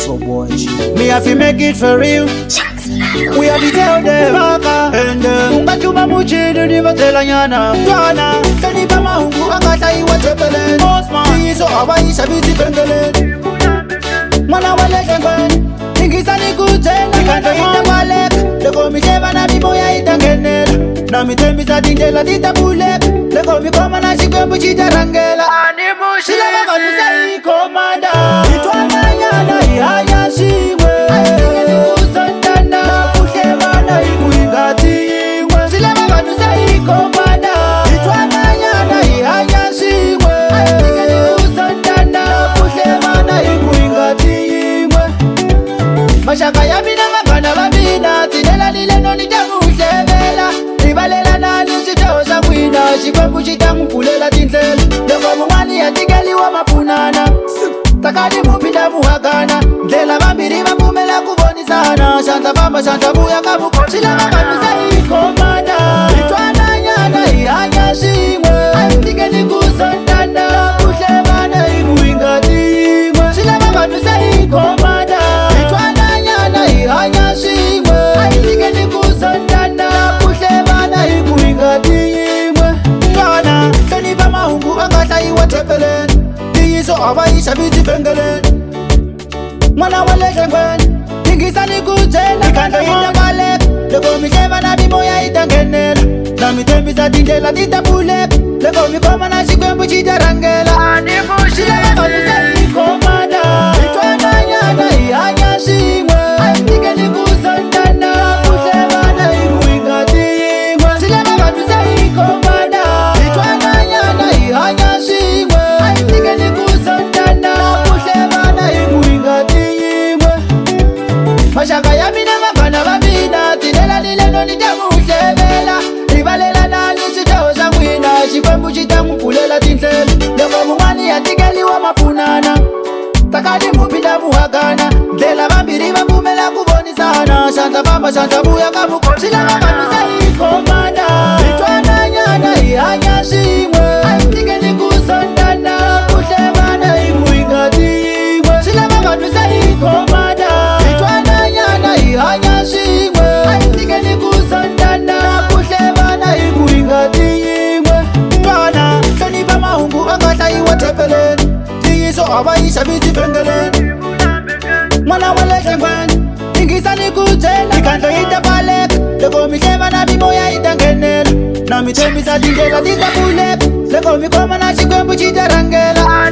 So boy, me have to make it for real. We have to tell them Maka and Ungachuma muchidu nivatela nyana Twana, kanipa mahungu akata iwa tepelen Osman, iso awa ishabiti pendelen Mwana wale jengwen Ingisa ni kutena kanda ita walek Leko mi sheva na mimo ya itangenela Na mi tembi sa dingela dita bulek Leko mi koma na shikwembu chita rangela Sila waka nusa i komanda Itwana nyana ihaya shiwe Kusandana kusheva na ikuingati ingwe Sila waka nusa i komanda Itwana nyana ihaya shiwe Kusandana kusheva na ikuingati ingwe Mashaka ya mina magana babina Tidela nileno nitamushevela Nibalela nani sitoza kwina Shikwembu chitangu kulela tintlela Loko mungani ya tigeliwa mapunana Takadi mupinda muhagana Ndlela bambiri bambumela kuboni sana Shanta bamba shanta buya kabuko Sila makanusa ikomanda Itwana nyana ihanya shimwe Tigeli kusandana Kushevana ikuingati ingwe Sila makanusa ikomanda Itwana nyana ihanya shimwe Tigeli kusandana Kushevana ikuingati ingwe Twana kanipa mahungu akata iwa tepelen Iso awa ishabiti pendelen Mwana wale jengwen Ingisa ni kutena kanda ita walek Leko mi sheva na mimo ya itangenela Na mi tembi sa dingela dita bulek Leko mi koma na shikwembu chita rangela Shila waka nusa ikomanda Itwana nyana ihanya shimwe Tige ni kusandana Kusheva na ikuingati ingwe Shila waka nusa ikomanda Itwana nyana ihanya shimwe Tige ni kusandana Kusheva na ikuingati ingwe Mashaka ya mina magana babina Tidela nileno nitamushevela Ribalela nani sitoza mwina Shikwembu chitangu kulela tintlela Leko mungani ya tigeliwa mapunana Takadi mupinda muhagana Ndela bambiri bambumela kuboni sana Shanta bamba shanta buya kabuko Sila makanusa ikomanda Itwana nyana ihanya shimwe Tigeli kusandana Kushevana ikuingati ingwe Sila makanusa ikomanda Itwana nyana ihanya shimwe Tigeli kusandana Kushevana ikuingati ingwe Twana kanipa mahungu akata iwa tepelen Iso awa ishabiti pendelen Mwana wale jengwen Ingisa ni kutena kanda ita walek Leko mi sheva na mimo ya itangenela Na mi tembi sa dingela dita bulek Leko mi koma na shikwembu chita rangela